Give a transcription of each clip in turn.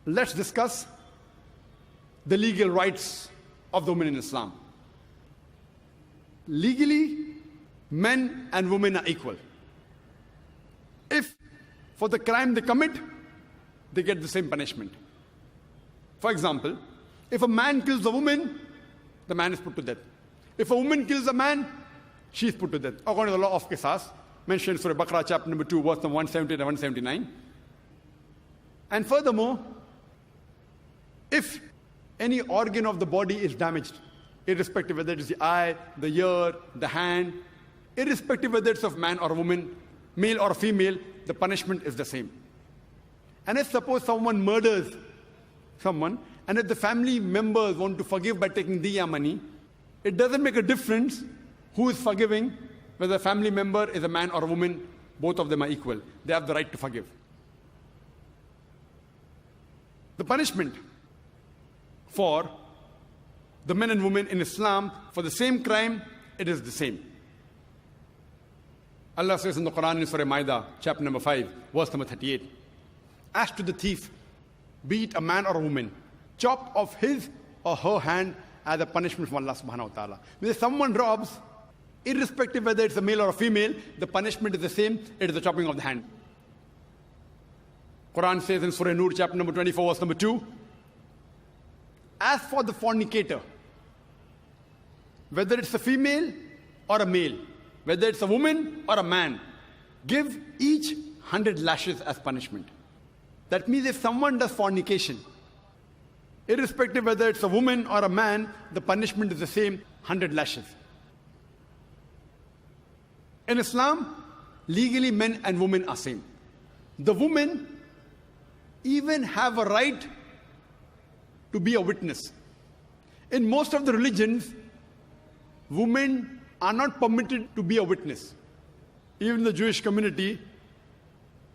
let's discuss the legal rights of the women in Islam. Legally, men and women are equal. If for the crime they commit, they get the same punishment. For example, if a man kills a woman, the man is put to death. If a woman kills a man, she is put to death, according to the law of Qisas, mentioned in Surah Baqarah, chapter number 2, verse number 170 and 179. And furthermore, if any organ of the body is damaged, irrespective whether it is the eye, the ear, the hand, irrespective whether it's of man or a woman, male or female, the punishment is the same. And if suppose someone murders someone, and if the family members want to forgive by taking diya money, it doesn't make a difference who is forgiving, whether a family member is a man or a woman, both of them are equal. They have the right to forgive. The punishment for the men and women in Islam for the same crime, it is the same. Allah says in the Quran in Surah Ma'idah, chapter number 5, verse number 38, as to the thief, be it a man or a woman, chop off his or her hand as a punishment from Allah subhanahu wa ta'ala. When someone robs, irrespective whether it's a male or a female, the punishment is the same, it is the chopping of the hand. Quran says in Surah Nur, chapter number 24, verse number 2, as for the fornicator, whether it's a female or a male, whether it's a woman or a man, give each 100 lashes as punishment. That means if someone does fornication, irrespective whether it's a woman or a man, the punishment is the same, 100 lashes. In Islam, legally men and women are same. The women even have a right to be a witness. In most of the religions, women are not permitted to be a witness. Even the Jewish community,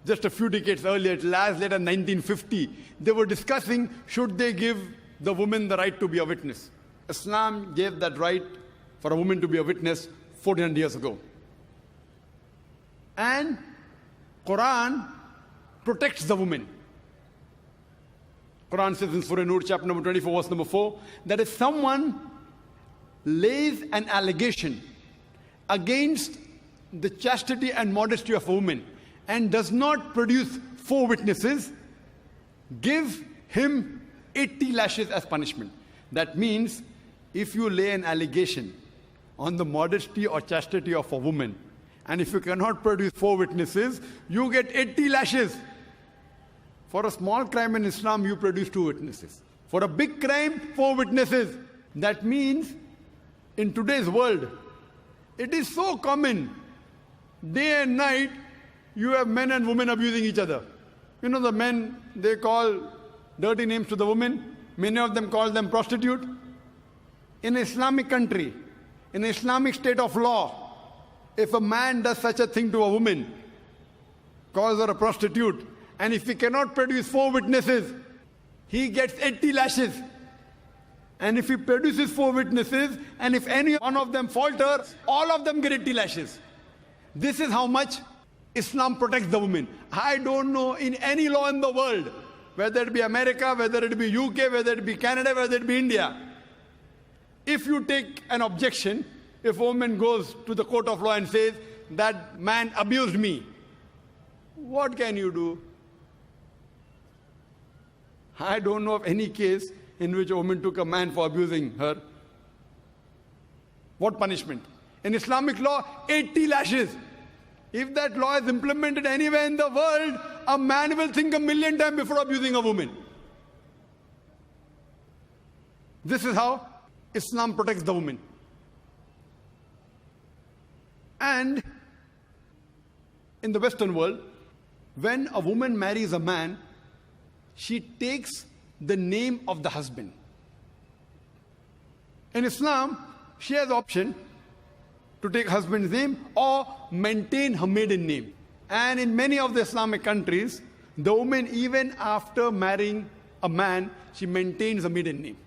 just a few decades earlier, last later 1950, they were discussing should they give the woman the right to be a witness. Islam gave that right for a woman to be a witness 1400 years ago. And Quran protects the woman. Quran says in Surah Nur, chapter number 24, verse number 4, that if someone lays an allegation against the chastity and modesty of a woman and does not produce 4 witnesses, give him 80 lashes as punishment. That means if you lay an allegation on the modesty or chastity of a woman, and if you cannot produce 4 witnesses, you get 80 lashes. For a small crime in Islam, you produce 2 witnesses. For a big crime, 4 witnesses. That means in today's world, it is so common, day and night, you have men and women abusing each other. You know, the men, they call dirty names to the women. Many of them call them prostitute. In an Islamic country, in an Islamic state of law, if a man does such a thing to a woman, calls her a prostitute, and if he cannot produce 4 witnesses, he gets 80 lashes. And if he produces 4 witnesses, and if any one of them falter, all of them get 80 lashes. This is how much Islam protects the woman. I don't know in any law in the world, whether it be America, whether it be UK, whether it be Canada, whether it be India, if you take an objection, if a woman goes to the court of law and says, that man abused me, what can you do? I don't know of any case in which a woman took a man for abusing her. What punishment? In Islamic law, 80 lashes. If that law is implemented anywhere in the world, a man will think 1,000,000 times before abusing a woman. This is how Islam protects the woman. And in the Western world, when a woman marries a man, she takes the name of the husband. In Islam, she has the option to take husband's name or maintain her maiden name. And in many of the Islamic countries, the woman, even after marrying a man, she maintains a maiden name.